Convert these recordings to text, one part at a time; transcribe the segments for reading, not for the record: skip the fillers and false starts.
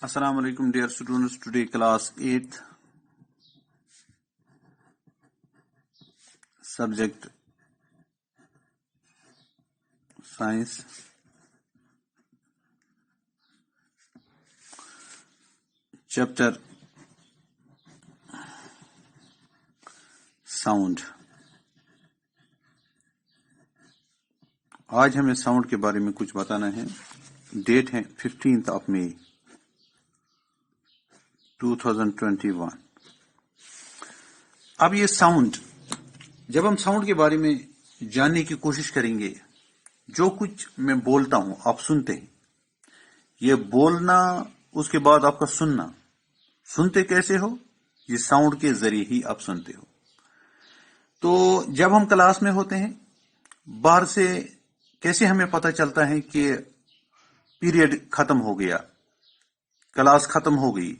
Assalamu alaikum dear students. Today class 8th, subject science, chapter sound. آج ہمیں sound کے بارے میں کچھ بتانا ہے. ڈیٹ ہے 15 مئی 2021. اب یہ ساؤنڈ، جب ہم ساؤنڈ کے بارے میں جاننے کی کوشش کریں گے، جو کچھ میں بولتا ہوں آپ سنتے ہیں. یہ بولنا، اس کے بعد آپ کا سنتے کیسے ہو؟ یہ ساؤنڈ کے ذریعے ہی آپ سنتے ہو. تو جب ہم کلاس میں ہوتے ہیں، باہر سے کیسے ہمیں پتہ چلتا ہے کہ پیریڈ ختم ہو گیا، کلاس ختم ہو گئی؟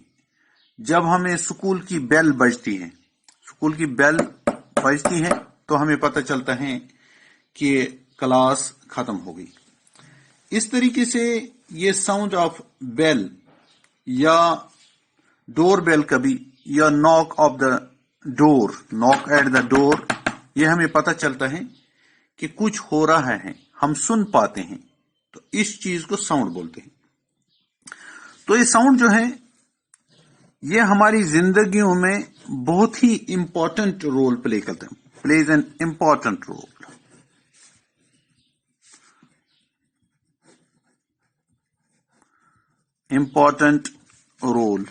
جب ہمیں اسکول کی بیل بجتی ہے، تو ہمیں پتہ چلتا ہے کہ کلاس ختم ہو گئی. اس طریقے سے یہ ساؤنڈ آف بیل یا ڈور بیل کبھی، یا ناک آف دا ڈور، ناک ایٹ دا ڈور، یہ ہمیں پتہ چلتا ہے کہ کچھ ہو رہا ہے، ہم سن پاتے ہیں. تو اس چیز کو ساؤنڈ بولتے ہیں. تو یہ ساؤنڈ جو ہے، یہ ہماری زندگیوں میں بہت ہی امپورٹنٹ رول پلے کرتے ہیں. Plays an important role. Important role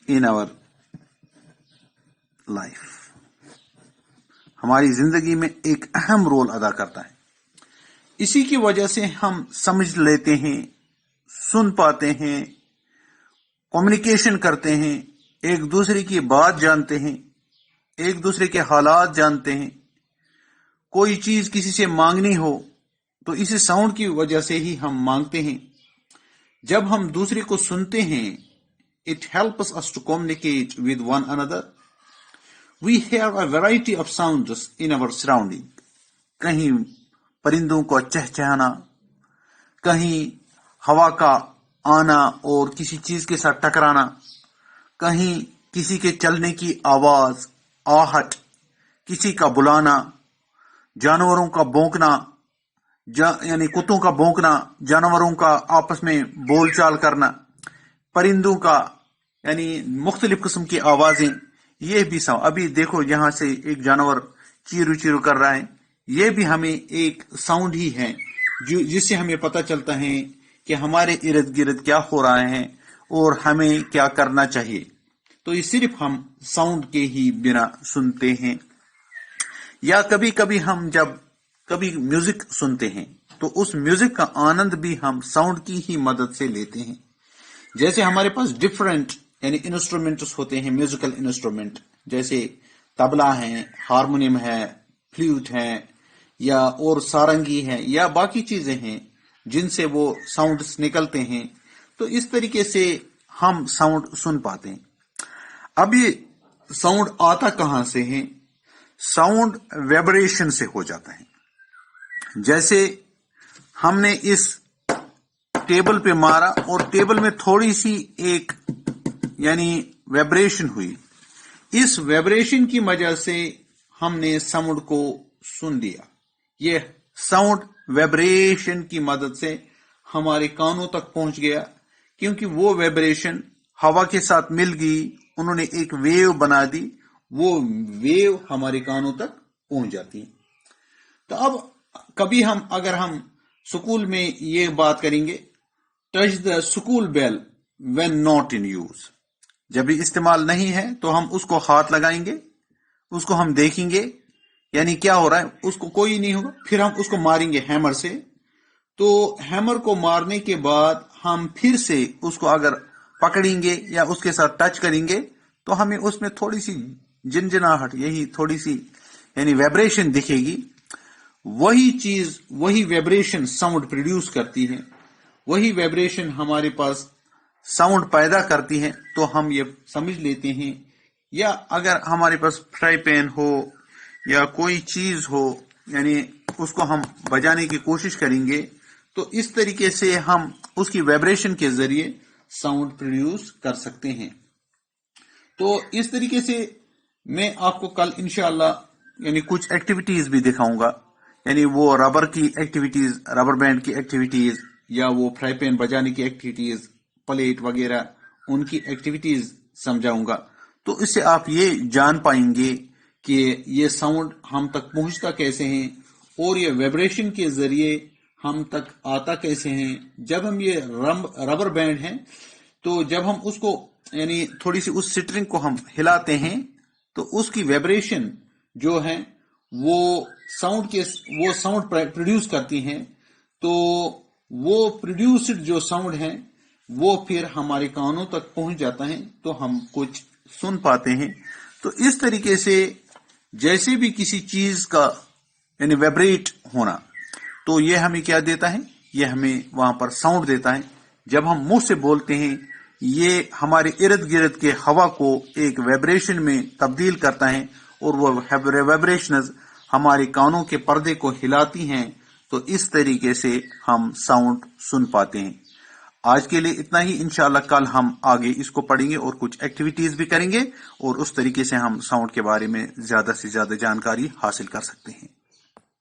in our life. ہماری زندگی میں ایک اہم رول ادا کرتا ہے. اسی کی وجہ سے ہم سمجھ لیتے ہیں، سن پاتے ہیں، کمیونیکیشن کرتے ہیں، ایک دوسرے کی بات جانتے ہیں، ایک دوسرے کے حالات جانتے ہیں. کوئی چیز کسی سے مانگنی ہو تو اسی ساؤنڈ کی وجہ سے ہی ہم مانگتے ہیں. جب ہم دوسرے کو سنتے ہیں، it helps us to communicate with one another. We have a variety of sounds in our surrounding. کہیں پرندوں کا چہچہانا، کہیں ہوا کا آنا اور کسی چیز کے ساتھ ٹکرانا، کہیں کسی کے چلنے کی آواز، آہٹ، کسی کا بلانا، جانوروں کا بھونکنا، یعنی کتوں کا بھونکنا، جانوروں کا آپس میں بول چال کرنا، پرندوں کا یعنی مختلف قسم کی آوازیں، یہ بھی ابھی دیکھو یہاں سے ایک جانور چیرو چیرو کر رہا ہے، یہ بھی ہمیں ایک ساؤنڈ ہی ہے جس سے ہمیں پتہ چلتا ہے کہ ہمارے ارد گرد کیا ہو رہا ہے اور ہمیں کیا کرنا چاہیے. تو یہ صرف ہم ساؤنڈ کے ہی بنا سنتے ہیں. یا کبھی کبھی ہم جب کبھی میوزک سنتے ہیں تو اس میوزک کا آنند بھی ہم ساؤنڈ کی ہی مدد سے لیتے ہیں. جیسے ہمارے پاس ڈفرینٹ یعنی انسٹرومنٹس ہوتے ہیں، میوزیکل انسٹرومنٹ، جیسے طبلہ ہے، ہارمونیم ہے، فلیوٹ ہے، یا اور سارنگی ہے، یا باقی چیزیں ہیں جن سے وہ ساؤنڈز نکلتے ہیں. تو اس طریقے سے ہم ساؤنڈ سن پاتے ہیں. اب یہ ساؤنڈ آتا کہاں سے ہے؟ ساؤنڈ ویبریشن سے ہو جاتا ہے. جیسے ہم نے اس ٹیبل پہ مارا اور ٹیبل میں تھوڑی سی ایک یعنی ویبریشن ہوئی، اس ویبریشن کی وجہ سے ہم نے ساؤنڈ کو سن لیا. یہ ساؤنڈ ویبریشن کی مدد سے ہمارے کانوں تک پہنچ گیا، کیونکہ وہ ویبریشن ہوا کے ساتھ مل گئی، انہوں نے ایک ویو بنا دی، وہ ویو ہمارے کانوں تک پہنچ جاتی ہے. تو اب کبھی اگر ہم سکول میں یہ بات کریں گے، touch the school bell when not in use, جب یہ استعمال نہیں ہے تو ہم اس کو ہاتھ لگائیں گے، اس کو ہم دیکھیں گے، یعنی کیا ہو رہا ہے، اس کو کوئی نہیں ہوگا. پھر ہم اس کو ماریں گے ہیمر سے. تو ہیمر کو مارنے کے بعد ہم پھر سے اس کو اگر پکڑیں گے یا اس کے ساتھ ٹچ کریں گے تو ہمیں اس میں تھوڑی سی جنجناہٹ، یہی تھوڑی سی یعنی ویبریشن دکھے گی. وہی چیز، وہی ویبریشن ساؤنڈ پروڈیوس کرتی ہے، وہی ویبریشن ہمارے پاس ساؤنڈ پیدا کرتی ہے. تو ہم یہ سمجھ لیتے ہیں. یا اگر ہمارے پاس فرائی پین ہو یا کوئی چیز ہو، یعنی اس کو ہم بجانے کی کوشش کریں گے تو اس طریقے سے ہم اس کی وائبریشن کے ذریعے ساؤنڈ پروڈیوس کر سکتے ہیں. تو اس طریقے سے میں آپ کو کل انشاءاللہ یعنی کچھ ایکٹیویٹیز بھی دکھاؤں گا، یعنی وہ ربر کی ایکٹیویٹیز، ربر بینڈ کی ایکٹیویٹیز، یا وہ فرائی پین بجانے کی ایکٹیویٹیز، پلیٹ وغیرہ ان کی ایکٹیویٹیز سمجھاؤں گا. تو اس سے آپ یہ جان پائیں گے کہ یہ ساؤنڈ ہم تک پہنچتا کیسے ہیں اور یہ وائبریشن کے ذریعے ہم تک آتا کیسے ہیں. جب ہم یہ ربر بینڈ ہیں تو جب ہم اس کو یعنی تھوڑی سی اس سٹرنگ کو ہم ہلاتے ہیں تو اس کی وائبریشن جو ہے وہ ساؤنڈ پروڈیوس کرتی ہیں. تو وہ پروڈیوسڈ جو ساؤنڈ ہے وہ پھر ہمارے کانوں تک پہنچ جاتا ہے تو ہم کچھ سن پاتے ہیں. تو اس طریقے سے جیسے بھی کسی چیز کا یعنی وائبریٹ ہونا، تو یہ ہمیں کیا دیتا ہے، یہ ہمیں وہاں پر ساؤنڈ دیتا ہے. جب ہم منہ سے بولتے ہیں یہ ہمارے ارد گرد کے ہوا کو ایک وائبریشن میں تبدیل کرتا ہے اور وہ وائبریشنز ہمارے کانوں کے پردے کو ہلاتی ہیں. تو اس طریقے سے ہم ساؤنڈ سن پاتے ہیں. آج کے لیے اتنا ہی. انشاءاللہ کل ہم آگے اس کو پڑھیں گے اور کچھ ایکٹیویٹیز بھی کریں گے اور اس طریقے سے ہم ساؤنڈ کے بارے میں زیادہ سے زیادہ جانکاری حاصل کر سکتے ہیں.